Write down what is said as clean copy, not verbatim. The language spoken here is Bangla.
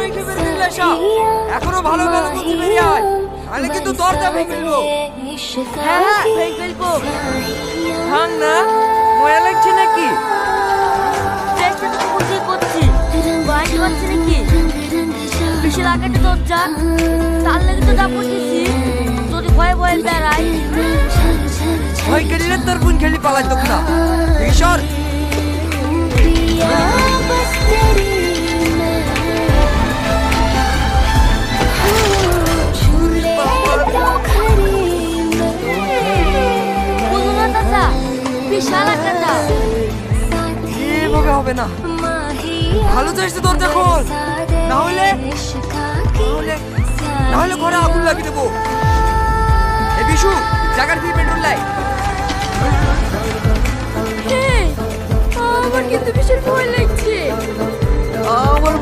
রেখে বেরিয়ে এসো। এখনো ভালো ভালো বুঝি বেরিয়ে আয়, তাহলে কিন্তু দরজা ভেঙে ফেলবো। হ্যাঁ হ্যাঁ ভেঙে ফেলবো। ভাঙ না, মজা লাগছে নাকি? চেষ্টা তো বুঝিয়ে করছি, বাইরে পাচ্ছি নাকি? বেশি লাগাতে দরজা, তার লেগে তো যা পড়তেছি। যদি ভয়ে ভয়ে বেড়াই, ভয় খেলিলে তোর বোন খেলি পালাই তো না। ঈশ্বর বলো না দাদা, বিশাল একটা এভাবে হবে না। ভালো চাইছ দরজা খোল, না হলে ঘরে আগুন লাগিয়ে দেবো। এ বিশু, জায়গার দিয়ে পেট্রোল লাই। আমার কিন্তু ভীষণ ভয় লাগছে। আমার